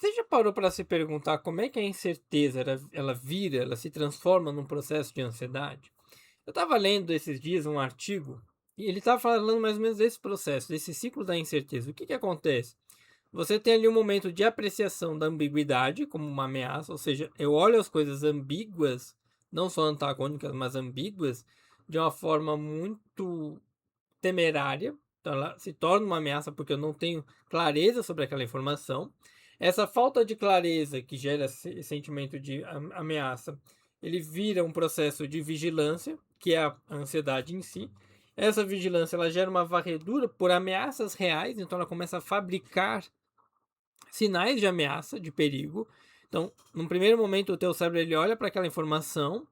Você já parou para se perguntar como é que a incerteza ela se transforma num processo de ansiedade? Eu estava lendo esses dias um artigo e ele estava falando mais ou menos desse processo, desse ciclo da incerteza. O que que acontece? Você tem ali um momento de apreciação da ambiguidade como uma ameaça, ou seja, eu olho as coisas ambíguas, não só antagônicas, mas ambíguas, de uma forma muito temerária. Então ela se torna uma ameaça porque eu não tenho clareza sobre aquela informação. Essa falta de clareza que gera esse sentimento de ameaça, ele vira um processo de vigilância, que é a ansiedade em si. Essa vigilância ela gera uma varredura por ameaças reais, então ela começa a fabricar sinais de ameaça, de perigo. Então, num primeiro momento, o teu cérebro ele olha para aquela informação,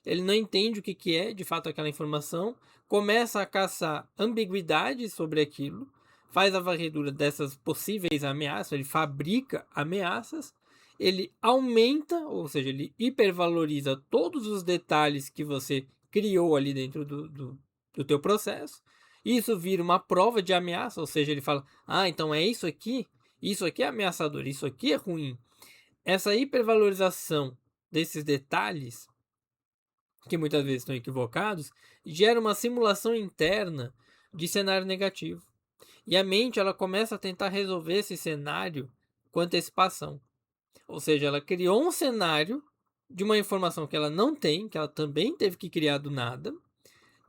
ele não entende o que, que é de fato aquela informação, começa a caçar ambiguidades sobre aquilo, faz a varredura dessas possíveis ameaças, ele fabrica ameaças, ele aumenta, ou seja, ele hipervaloriza todos os detalhes que você criou ali dentro do teu processo. Isso vira uma prova de ameaça, ou seja, ele fala: ah, então é isso aqui é ameaçador, isso aqui é ruim. Essa hipervalorização desses detalhes, que muitas vezes estão equivocados, gera uma simulação interna de cenário negativo. E a mente ela começa a tentar resolver esse cenário com antecipação. Ou seja, ela criou um cenário de uma informação que ela não tem, que ela também teve que criar do nada,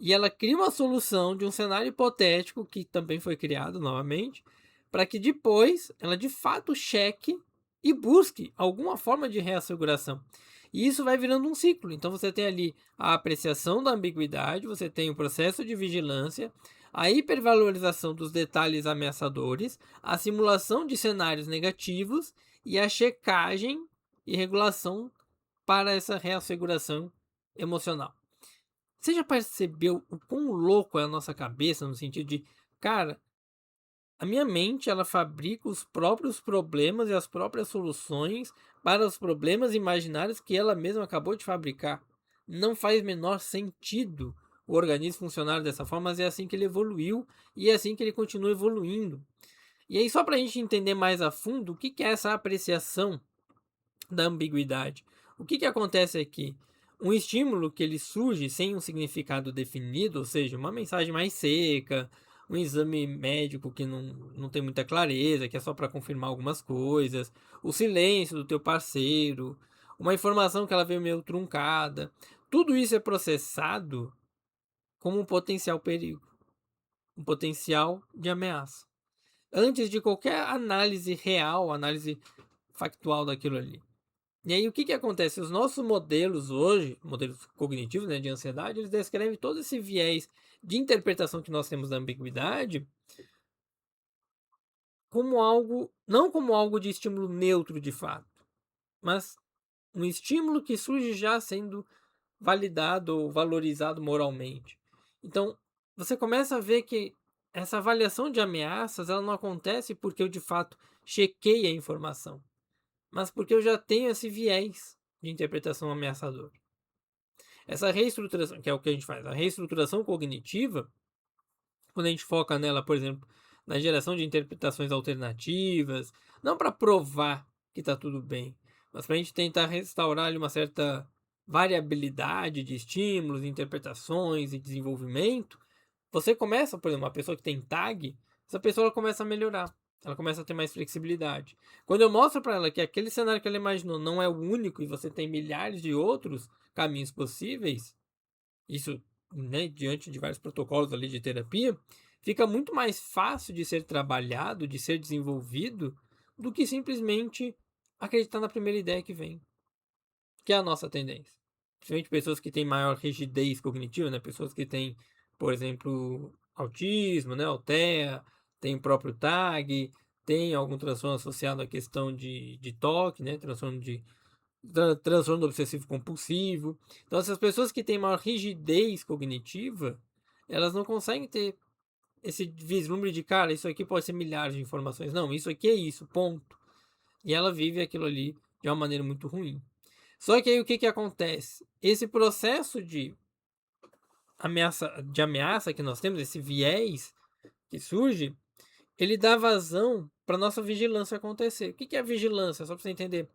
e ela cria uma solução de um cenário hipotético que também foi criado novamente, para que depois ela de fato cheque e busque alguma forma de reasseguração. E isso vai virando um ciclo. Então você tem ali a apreciação da ambiguidade, você tem o processo de vigilância, a hipervalorização dos detalhes ameaçadores, a simulação de cenários negativos e a checagem e regulação para essa reasseguração emocional. Você já percebeu o quão louco é a nossa cabeça no sentido de, cara, a minha mente ela fabrica os próprios problemas e as próprias soluções para os problemas imaginários que ela mesma acabou de fabricar. Não faz menor sentido o organismo funcionar dessa forma, mas é assim que ele evoluiu e é assim que ele continua evoluindo. E aí, só para a gente entender mais a fundo o que é essa apreciação da ambiguidade. O que acontece aqui? Um estímulo que ele surge sem um significado definido, ou seja, uma mensagem mais seca, um exame médico que não tem muita clareza, que é só para confirmar algumas coisas, o silêncio do teu parceiro, uma informação que ela veio meio truncada. Tudo isso é processado como um potencial perigo, um potencial de ameaça. Antes de qualquer análise real, análise factual daquilo ali. E aí o que acontece? Os nossos modelos hoje, modelos cognitivos, né, de ansiedade, eles descrevem todo esse viés de interpretação que nós temos da ambiguidade como algo, não como algo de estímulo neutro de fato, mas um estímulo que surge já sendo validado ou valorizado moralmente. Então, você começa a ver que essa avaliação de ameaças, ela não acontece porque eu de fato chequei a informação, mas porque eu já tenho esse viés de interpretação ameaçador. Essa reestruturação, que é o que a gente faz, a reestruturação cognitiva, quando a gente foca nela, por exemplo, na geração de interpretações alternativas, não para provar que está tudo bem, mas para a gente tentar restaurar ali uma certa variabilidade de estímulos, interpretações e desenvolvimento, você começa, por exemplo, uma pessoa que tem tag, essa pessoa ela começa a melhorar. Ela começa a ter mais flexibilidade. Quando eu mostro para ela que aquele cenário que ela imaginou não é o único e você tem milhares de outros caminhos possíveis, isso, né, diante de vários protocolos ali de terapia, fica muito mais fácil de ser trabalhado, de ser desenvolvido, do que simplesmente acreditar na primeira ideia que vem, que é a nossa tendência. Principalmente pessoas que têm maior rigidez cognitiva, né? Pessoas que têm, por exemplo, autismo, né? Altea, tem o próprio TAG, tem algum transtorno associado à questão de toque, né? Transtorno obsessivo compulsivo. Então, essas pessoas que têm maior rigidez cognitiva, elas não conseguem ter esse vislumbre de, cara, isso aqui pode ser milhares de informações. Não, isso aqui é isso, ponto. E ela vive aquilo ali de uma maneira muito ruim. Só que aí o que acontece? Esse processo de ameaça que nós temos, esse viés que surge, ele dá vazão para nossa vigilância acontecer. O que é vigilância? Só para você entender.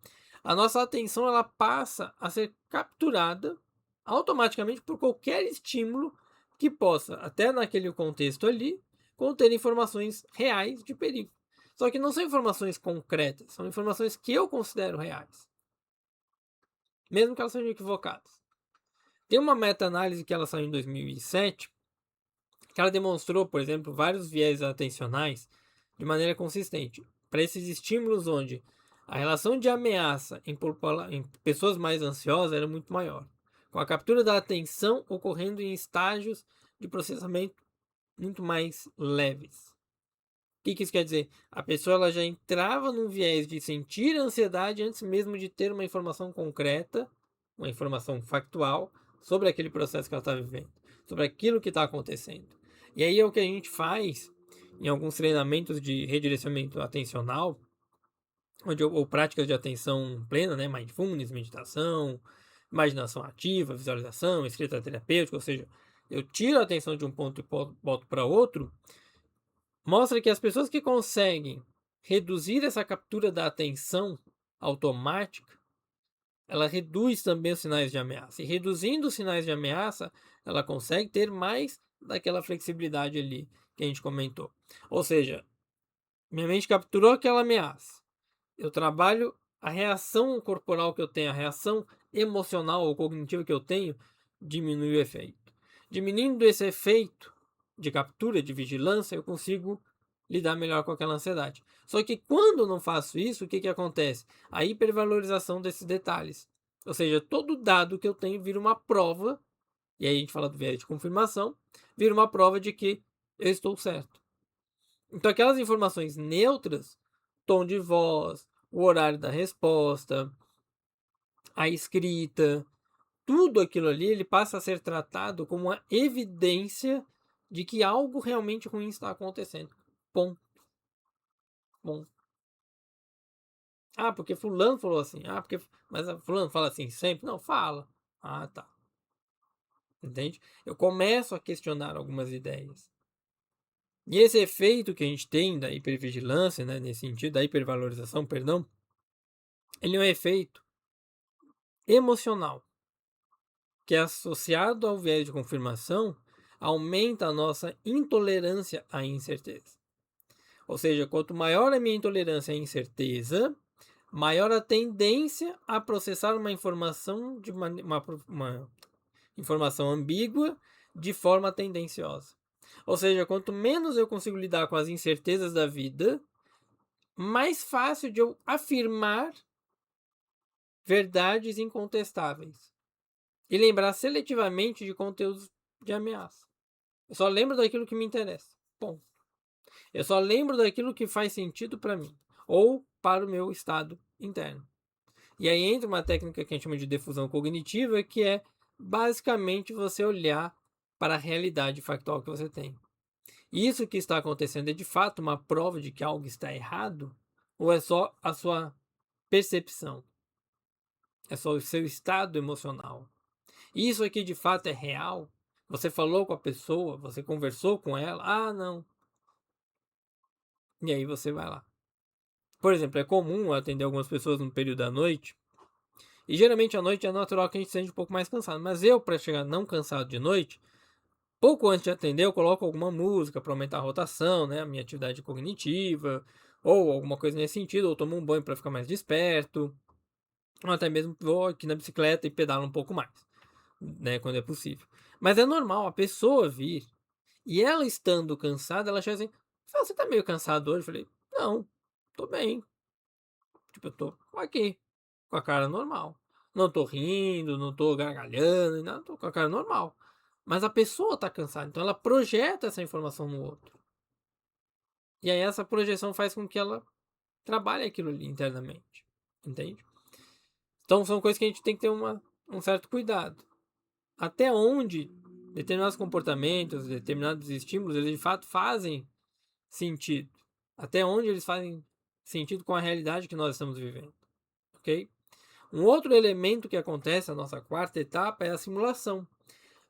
A nossa atenção ela passa a ser capturada automaticamente por qualquer estímulo que possa, até naquele contexto ali, conter informações reais de perigo. Só que não são informações concretas, são informações que eu considero reais, mesmo que elas sejam equivocadas. Tem uma meta-análise que ela saiu em 2007, que ela demonstrou, por exemplo, vários viés atencionais de maneira consistente para esses estímulos onde a relação de ameaça em pessoas mais ansiosas era muito maior, com a captura da atenção ocorrendo em estágios de processamento muito mais leves. O que isso quer dizer? A pessoa ela já entrava num viés de sentir ansiedade antes mesmo de ter uma informação concreta, uma informação factual sobre aquele processo que ela está vivendo, sobre aquilo que está acontecendo. E aí é o que a gente faz em alguns treinamentos de redirecionamento atencional, ou práticas de atenção plena, né, mindfulness, meditação, imaginação ativa, visualização, escrita terapêutica, ou seja, eu tiro a atenção de um ponto e boto para outro, mostra que as pessoas que conseguem reduzir essa captura da atenção automática, ela reduz também os sinais de ameaça. E reduzindo os sinais de ameaça, ela consegue ter mais daquela flexibilidade ali que a gente comentou. Ou seja, minha mente capturou aquela ameaça. Eu trabalho a reação corporal que eu tenho, a reação emocional ou cognitiva que eu tenho, diminui o efeito. Diminuindo esse efeito de captura, de vigilância, eu consigo lidar melhor com aquela ansiedade. Só que quando eu não faço isso, o que acontece? A hipervalorização desses detalhes. Ou seja, todo dado que eu tenho vira uma prova, e aí a gente fala do viés de confirmação, vira uma prova de que eu estou certo. Então aquelas informações neutras, tom de voz, o horário da resposta, a escrita, tudo aquilo ali ele passa a ser tratado como uma evidência de que algo realmente ruim está acontecendo. Ponto. Bom. Ah, porque fulano falou assim. Ah, porque. Mas fulano fala assim sempre? Não, fala. Ah, tá. Entende? Eu começo a questionar algumas ideias. E esse efeito que a gente tem da hipervigilância, né, nesse sentido, da hipervalorização, perdão, ele é um efeito emocional, que é associado ao viés de confirmação, aumenta a nossa intolerância à incerteza. Ou seja, quanto maior a minha intolerância à incerteza, maior a tendência a processar uma informação de uma informação ambígua de forma tendenciosa. Ou seja, quanto menos eu consigo lidar com as incertezas da vida, mais fácil de eu afirmar verdades incontestáveis e lembrar seletivamente de conteúdos de ameaça. Eu só lembro daquilo que me interessa. Bom, eu só lembro daquilo que faz sentido para mim ou para o meu estado interno. E aí entra uma técnica que a gente chama de difusão cognitiva, que é basicamente você olhar para a realidade factual que você tem. Isso que está acontecendo é de fato uma prova de que algo está errado? Ou é só a sua percepção? É só o seu estado emocional? Isso aqui de fato é real? Você falou com a pessoa? Você conversou com ela? Ah, não. E aí você vai lá. Por exemplo, é comum atender algumas pessoas no período da noite. E geralmente à noite é natural que a gente se sente um pouco mais cansado. Mas eu, para chegar não cansado de noite, pouco antes de atender, eu coloco alguma música para aumentar a rotação, né? A minha atividade cognitiva, ou alguma coisa nesse sentido, ou tomo um banho para ficar mais desperto, ou até mesmo vou aqui na bicicleta e pedalo um pouco mais, né? Quando é possível. Mas é normal a pessoa vir e ela estando cansada, ela chega assim: você tá meio cansado hoje? Eu falei: não, tô bem. Tipo, eu tô aqui, com a cara normal. Não tô rindo, não tô gargalhando, não, tô com a cara normal. Mas a pessoa tá cansada, então ela projeta essa informação no outro. E aí essa projeção faz com que ela trabalhe aquilo ali internamente. Entende? Então são coisas que a gente tem que ter um certo cuidado. Até onde determinados comportamentos, determinados estímulos, eles de fato fazem sentido. Até onde eles fazem sentido com a realidade que nós estamos vivendo. Ok? Um outro elemento que acontece na nossa quarta etapa é a simulação.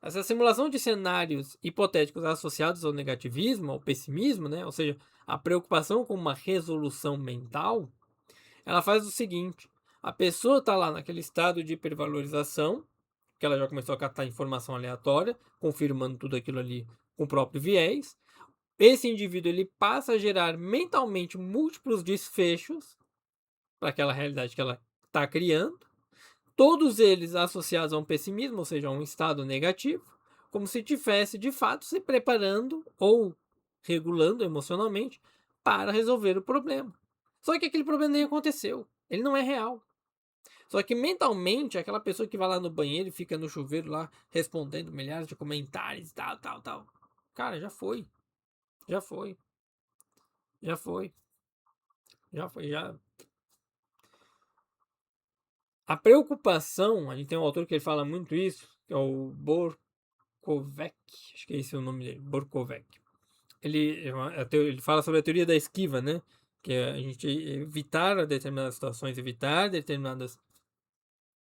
Essa simulação de cenários hipotéticos associados ao negativismo, ao pessimismo, né? Ou seja, a preocupação com uma resolução mental, ela faz o seguinte: a pessoa está lá naquele estado de hipervalorização, que ela já começou a captar informação aleatória, confirmando tudo aquilo ali com o próprio viés. Esse indivíduo ele passa a gerar mentalmente múltiplos desfechos para aquela realidade que ela está criando, todos eles associados a um pessimismo, ou seja, a um estado negativo, como se tivesse de fato se preparando ou regulando emocionalmente para resolver o problema. Só que aquele problema nem aconteceu, ele não é real. Só que mentalmente, aquela pessoa que vai lá no banheiro e fica no chuveiro lá respondendo milhares de comentários, tal, tal, tal. Cara, já foi. Já foi. Já foi. Já foi. Já. A preocupação, a gente tem um autor que ele fala muito isso, que é o Borkovec, acho que é esse o nome dele, Borkovec. Ele fala sobre a teoria da esquiva, né? Que é a gente evitar determinadas situações, evitar determinadas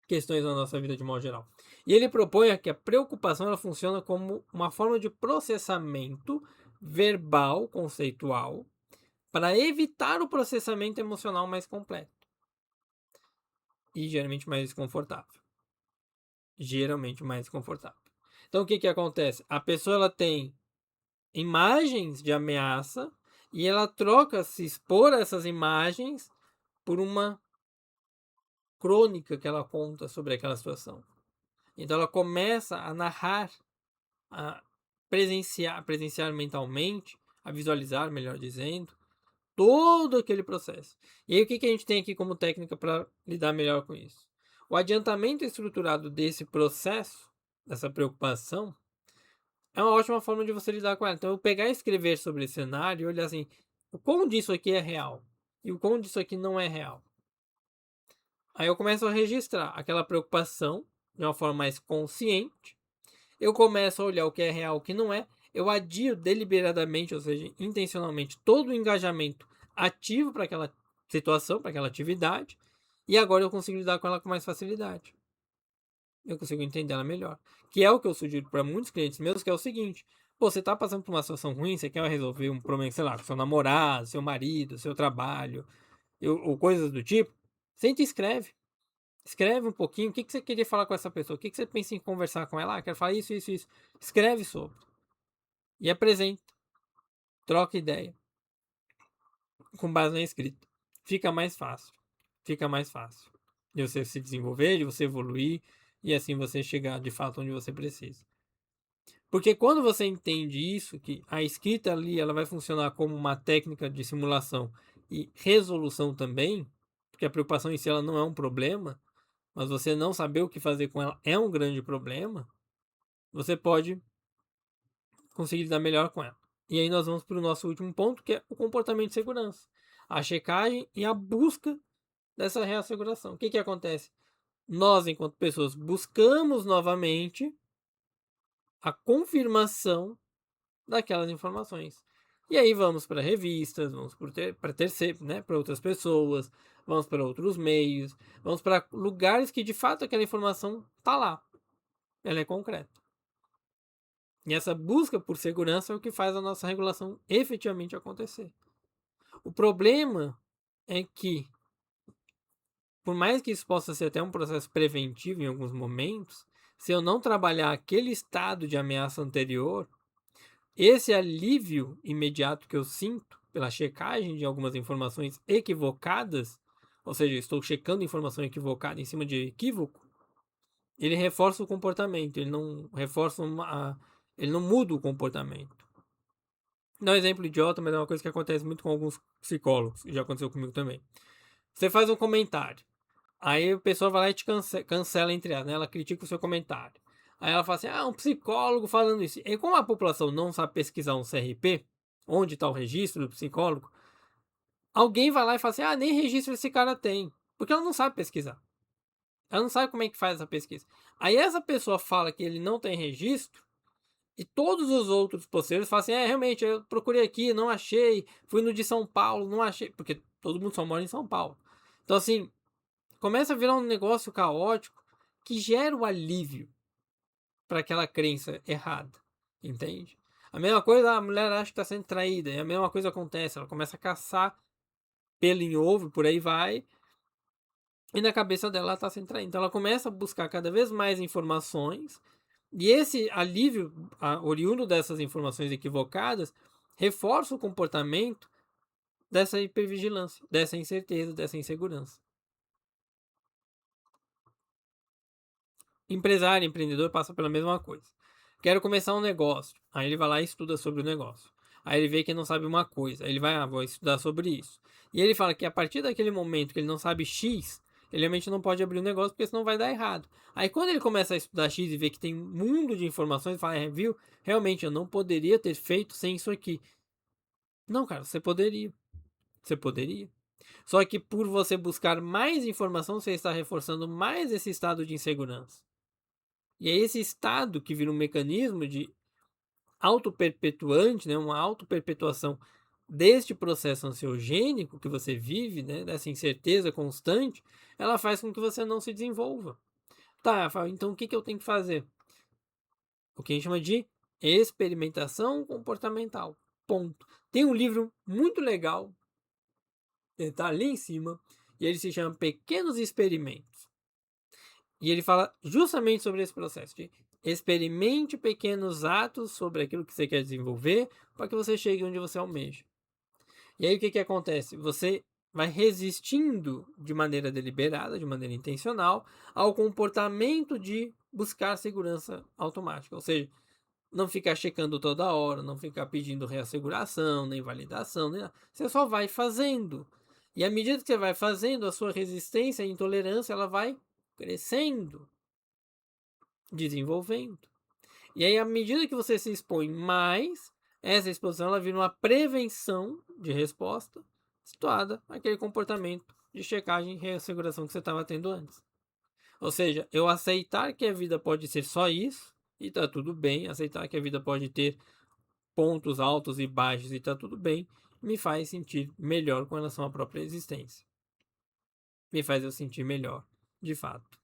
questões na nossa vida de modo geral. E ele propõe que a preocupação ela funciona como uma forma de processamento verbal, conceitual, para evitar o processamento emocional mais completo e geralmente mais desconfortável. Geralmente mais desconfortável. Então o que que acontece? A pessoa ela tem imagens de ameaça e ela troca se expor a essas imagens por uma crônica que ela conta sobre aquela situação. Então ela começa a narrar, a presenciar mentalmente, a visualizar, melhor dizendo, todo aquele processo. E aí o que que a gente tem aqui como técnica para lidar melhor com isso? O adiantamento estruturado desse processo, dessa preocupação, é uma ótima forma de você lidar com ela. Então, eu pegar e escrever sobre esse cenário e olhar assim, o quão disso aqui é real e o quão disso aqui não é real. Aí eu começo a registrar aquela preocupação de uma forma mais consciente. Eu começo a olhar o que é real e o que não é. Eu adio deliberadamente, ou seja, intencionalmente, todo o engajamento ativo para aquela situação, para aquela atividade. E agora eu consigo lidar com ela com mais facilidade. Eu consigo entender ela melhor. Que é o que eu sugiro para muitos clientes meus, que é o seguinte: pô, você tá passando por uma situação ruim, você quer resolver um problema, sei lá, com seu namorado, seu marido, seu trabalho, ou coisas do tipo, senta e escreve. Escreve um pouquinho, o que, que você queria falar com essa pessoa, o que, que você pensa em conversar com ela, quero falar isso, isso, isso. Escreve sobre. E apresenta. Troca ideia. Com base na escrita. Fica mais fácil. Fica mais fácil. De você se desenvolver, de você evoluir, e assim você chegar de fato onde você precisa. Porque quando você entende isso, que a escrita ali ela vai funcionar como uma técnica de simulação e resolução também, porque a preocupação em si ela não é um problema, mas você não saber o que fazer com ela é um grande problema, você pode conseguir lidar melhor com ela. E aí nós vamos para o nosso último ponto, que é o comportamento de segurança. A checagem e a busca dessa reasseguração. O que, que acontece? Nós, enquanto pessoas, buscamos novamente a confirmação daquelas informações. E aí vamos para revistas, vamos para terceiros, né, para outras pessoas, vamos para outros meios, vamos para lugares que de fato aquela informação está lá, ela é concreta. E essa busca por segurança é o que faz a nossa regulação efetivamente acontecer. O problema é que, por mais que isso possa ser até um processo preventivo em alguns momentos, se eu não trabalhar aquele estado de ameaça anterior, esse alívio imediato que eu sinto pela checagem de algumas informações equivocadas, ou seja, estou checando informação equivocada em cima de equívoco, ele reforça o comportamento, ele não reforça ele não muda o comportamento. Não é um exemplo idiota, mas é uma coisa que acontece muito com alguns psicólogos, e já aconteceu comigo também. Você faz um comentário, aí a pessoa vai lá e te cancela entre elas, né? Ela critica o seu comentário. Aí ela fala assim: ah, um psicólogo falando isso. E como a população não sabe pesquisar um CRP, onde está o registro do psicólogo, alguém vai lá e fala assim: ah, nem registro esse cara tem. Porque ela não sabe pesquisar. Ela não sabe como é que faz essa pesquisa. Aí essa pessoa fala que ele não tem registro, e todos os outros possíveis falam assim: é, realmente, eu procurei aqui, não achei. Fui no de São Paulo, não achei. Porque todo mundo só mora em São Paulo. Então, assim, começa a virar um negócio caótico que gera o alívio. para aquela crença errada, entende? A mesma coisa, a mulher acha que está sendo traída, e a mesma coisa acontece, ela começa a caçar pelo em ovo, por aí vai, e na cabeça dela ela está sendo traída. Então ela começa a buscar cada vez mais informações, e esse alívio oriundo dessas informações equivocadas reforça o comportamento dessa hipervigilância, dessa incerteza, dessa insegurança. Empresário, empreendedor passa pela mesma coisa. Quero começar um negócio. Aí ele vai lá e estuda sobre o negócio. Aí ele vê que não sabe uma coisa. Aí ele vai, vou estudar sobre isso. E ele fala que a partir daquele momento que ele não sabe X, ele realmente não pode abrir um negócio porque senão vai dar errado. Aí quando ele começa a estudar X e vê que tem um mundo de informações, ele fala, viu? Realmente eu não poderia ter feito sem isso aqui. Não, cara, você poderia. Você poderia. Só que por você buscar mais informação, você está reforçando mais esse estado de insegurança. E é esse estado que vira um mecanismo de auto-perpetuante, né, uma auto-perpetuação deste processo ansiogênico que você vive, né, dessa incerteza constante, ela faz com que você não se desenvolva. Tá, Rafael, então o que eu tenho que fazer? O que a gente chama de experimentação comportamental. Ponto. Tem um livro muito legal, ele está ali em cima, e ele se chama Pequenos Experimentos. E ele fala justamente sobre esse processo de experimente pequenos atos sobre aquilo que você quer desenvolver para que você chegue onde você almeja. E aí o que acontece? Você vai resistindo de maneira deliberada, de maneira intencional, ao comportamento de buscar segurança automática. Ou seja, não ficar checando toda hora, não ficar pedindo reasseguração, nem validação, nem nada. Você só vai fazendo. E à medida que você vai fazendo, a sua resistência e intolerância ela vai crescendo, desenvolvendo. E aí, à medida que você se expõe mais, essa exposição ela vira uma prevenção de resposta situada naquele comportamento de checagem e reasseguração que você estava tendo antes. Ou seja, eu aceitar que a vida pode ser só isso, e tá tudo bem, aceitar que a vida pode ter pontos altos e baixos e tá tudo bem, me faz sentir melhor com relação à própria existência. Me faz eu sentir melhor, de fato.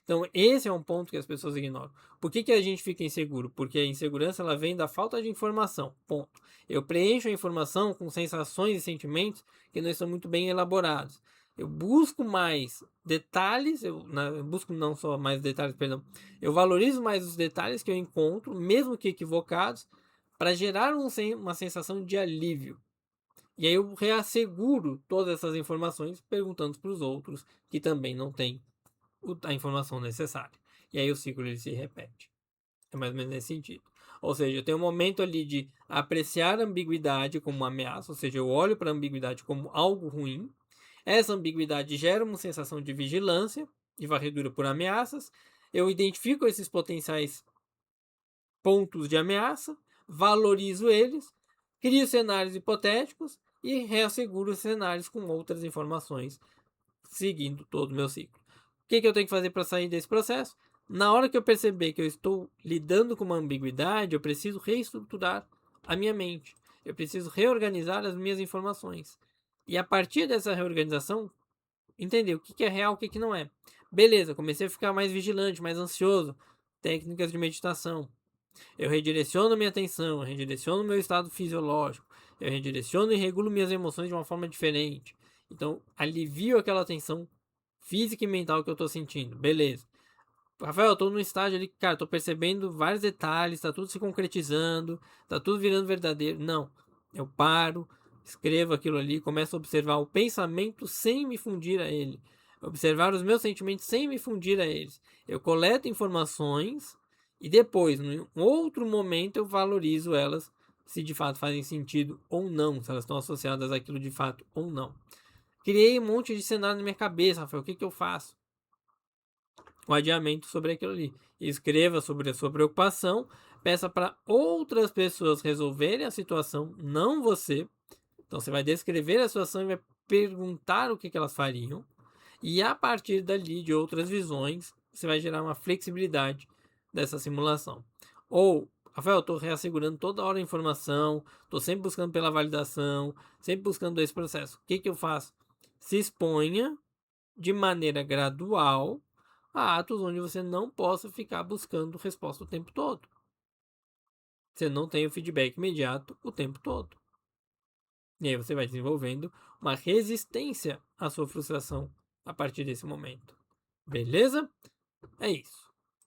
Então, esse é um ponto que as pessoas ignoram. Por que a gente fica inseguro? Porque a insegurança ela vem da falta de informação. Ponto. Eu preencho a informação com sensações e sentimentos que não estão muito bem elaborados. Eu busco mais detalhes, eu busco não só mais detalhes, perdão. Eu valorizo mais os detalhes que eu encontro, mesmo que equivocados, para gerar uma sensação de alívio. E aí eu reasseguro todas essas informações perguntando para os outros que também não têm a informação necessária. E aí o ciclo ele se repete. É mais ou menos nesse sentido. Ou seja, eu tenho um momento ali de apreciar a ambiguidade como uma ameaça, ou seja, eu olho para a ambiguidade como algo ruim. Essa ambiguidade gera uma sensação de vigilância, de varredura por ameaças. Eu identifico esses potenciais pontos de ameaça, valorizo eles, crio cenários hipotéticos e reasseguro os cenários com outras informações, seguindo todo o meu ciclo. O que eu tenho que fazer para sair desse processo? Na hora que eu perceber que eu estou lidando com uma ambiguidade, eu preciso reestruturar a minha mente. Eu preciso reorganizar as minhas informações. E a partir dessa reorganização, entender o que é real e o que não é. Beleza, comecei a ficar mais vigilante, mais ansioso. Técnicas de meditação. Eu redireciono minha atenção, eu redireciono meu estado fisiológico, eu redireciono e regulo minhas emoções de uma forma diferente. Então, alivio aquela tensão física e mental que eu tô sentindo. Beleza. Rafael, eu tô num estágio ali, cara, tô percebendo vários detalhes, tá tudo se concretizando, tá tudo virando verdadeiro. Não. Eu paro, escrevo aquilo ali, começo a observar o pensamento sem me fundir a ele. Observar os meus sentimentos sem me fundir a eles. Eu coleto informações e depois, em outro momento, eu valorizo elas se de fato fazem sentido ou não, se elas estão associadas àquilo de fato ou não. Criei um monte de cenário na minha cabeça, Rafael, o que eu faço? O adiamento sobre aquilo ali. Escreva sobre a sua preocupação, peça para outras pessoas resolverem a situação, não você. Então você vai descrever a situação e vai perguntar o que elas fariam. E a partir dali, de outras visões, você vai gerar uma flexibilidade dessa simulação. Ou, Rafael, eu estou reassegurando toda hora a informação, estou sempre buscando pela validação, sempre buscando esse processo. O que eu faço? Se exponha de maneira gradual a atos onde você não possa ficar buscando resposta o tempo todo. Você não tem o feedback imediato o tempo todo. E aí você vai desenvolvendo uma resistência à sua frustração a partir desse momento. Beleza? É isso.